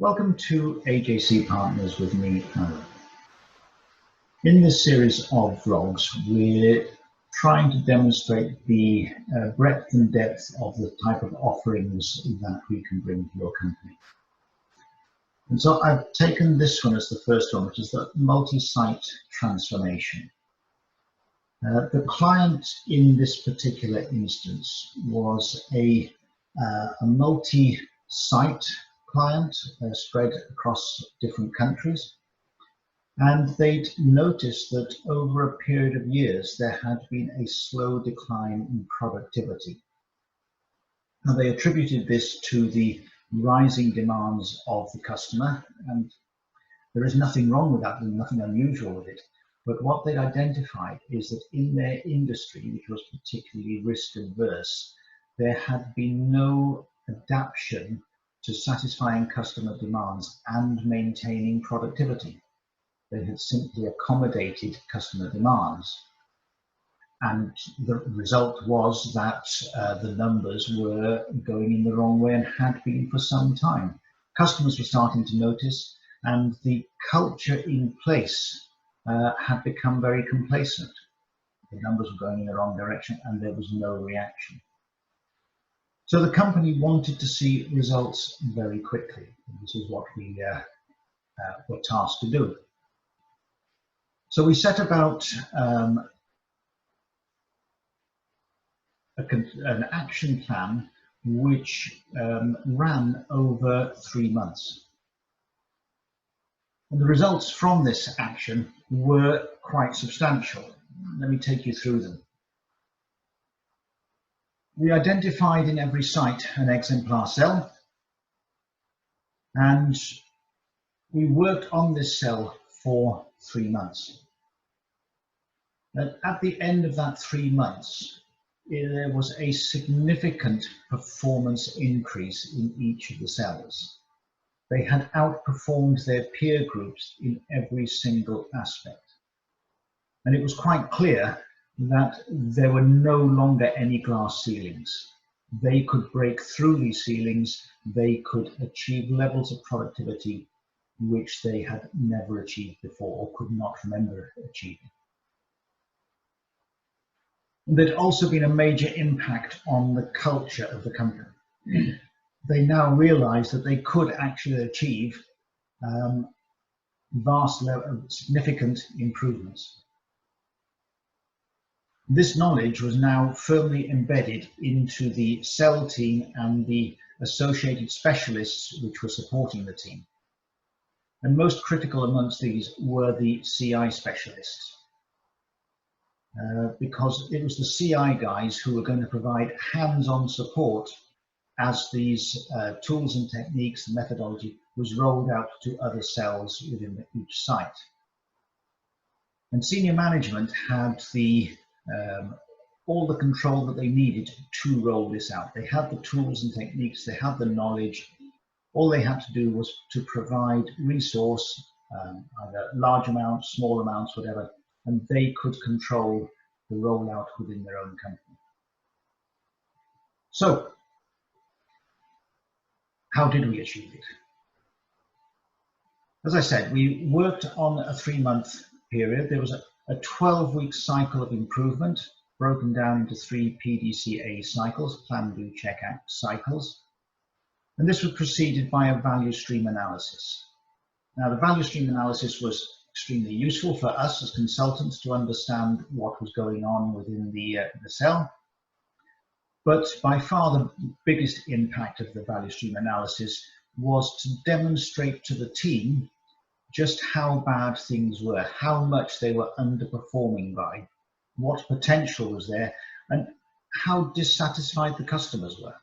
Welcome to AJC Partners with me, Alan. In this series of vlogs, we're trying to demonstrate the breadth and depth of the type of offerings that we can bring to your company. And so I've taken this one as the first one, which is the multi-site transformation. The client in this particular instance was a multi-site client spread across different countries, and they'd noticed that over a period of years there had been a slow decline in productivity. Now, they attributed this to the rising demands of the customer, and there is nothing wrong with that and nothing unusual with it. But what they'd identified is that in their industry, which was particularly risk adverse, there had been no adaptation to satisfying customer demands and maintaining productivity. They had simply accommodated customer demands. And the result was that the numbers were going in the wrong way and had been for some time. Customers were starting to notice, and the culture in place had become very complacent. The numbers were going in the wrong direction and there was no reaction. So the company wanted to see results very quickly. This is what we were tasked to do. So we set about an action plan which ran over 3 months. And the results from this action were quite substantial. Let me take you through them. We identified in every site an exemplar cell, and we worked on this cell for 3 months. And at the end of that 3 months, there was a significant performance increase in each of the cells. They had outperformed their peer groups in every single aspect. And it was quite clear that there were no longer any glass ceilings. They could break through these ceilings. They could achieve levels of productivity which they had never achieved before or could not remember achieving. There'd also been a major impact on the culture of the company. They now realized that they could actually achieve significant improvements. This knowledge was now firmly embedded into the cell team and the associated specialists which were supporting the team. And most critical amongst these were the CI specialists, because it was the CI guys who were going to provide hands-on support as these tools and techniques and methodology was rolled out to other cells within each site. And senior management had all the control that they needed to roll this out. They had the tools and techniques, they had the knowledge. All they had to do was to provide resource, either large amounts, small amounts, whatever, and they could control the rollout within their own company. So, how did we achieve it? As I said, we worked on a 3-month period. There was a 12-week cycle of improvement broken down into 3 PDCA cycles, plan, do, check, act cycles. And this was preceded by a value stream analysis. Now, the value stream analysis was extremely useful for us as consultants to understand what was going on within the cell. But by far the biggest impact of the value stream analysis was to demonstrate to the team just how bad things were, how much they were underperforming by, what potential was there, and how dissatisfied the customers were.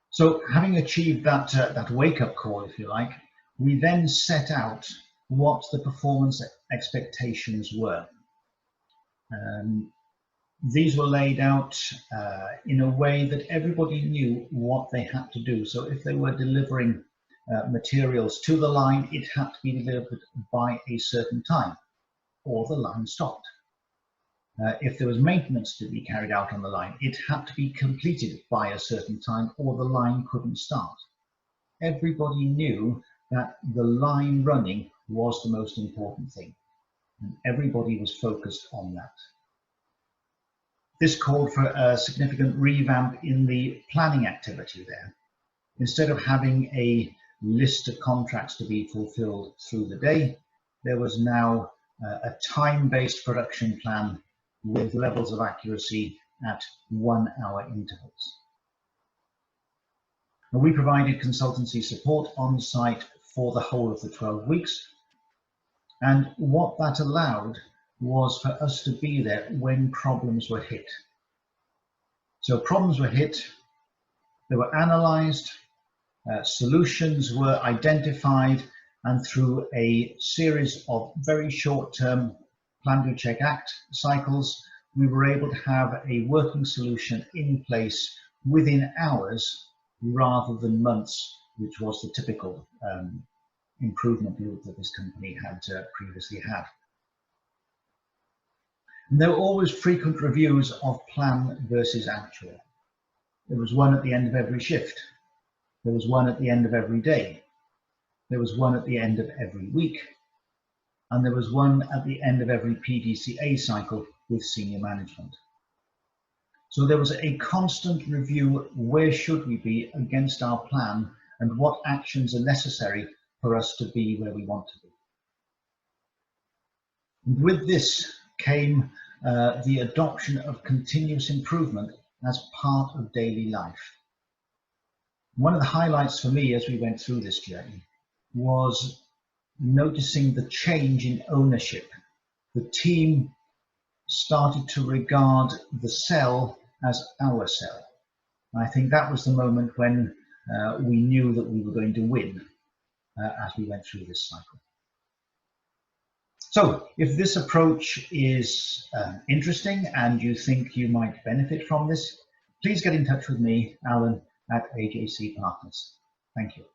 So having achieved that wake-up call, if you like, we then set out what the performance expectations were. These were laid out in a way that everybody knew what they had to do. So if they were delivering materials to the line, it had to be delivered by a certain time, or the line stopped. If there was maintenance to be carried out on the line, it had to be completed by a certain time, or the line couldn't start. everybody knew that the line running was the most important thing, and everybody was focused on that. This called for a significant revamp in the planning activity there. Instead of having a list of contracts to be fulfilled through the day, there was now a time-based production plan with levels of accuracy at 1 hour intervals. Now, we provided consultancy support on site for the whole of the 12 weeks. And what that allowed was for us to be there when problems were hit. So problems were hit, they were analyzed, solutions were identified, and through a series of very short-term plan, do, check, act cycles, we were able to have a working solution in place within hours rather than months, which was the typical improvement loop that this company had previously had. And there were always frequent reviews of plan versus actual. There was one at the end of every shift. There was one at the end of every day. There was one at the end of every week. And there was one at the end of every PDCA cycle with senior management. So there was a constant review, where should we be against our plan and what actions are necessary for us to be where we want to be. And with this came the adoption of continuous improvement as part of daily life. One of the highlights for me as we went through this journey was noticing the change in ownership. The team started to regard the cell as our cell. And I think that was the moment when we knew that we were going to win as we went through this cycle. So if this approach is interesting and you think you might benefit from this, please get in touch with me, Alan, at AJC Partners. Thank you.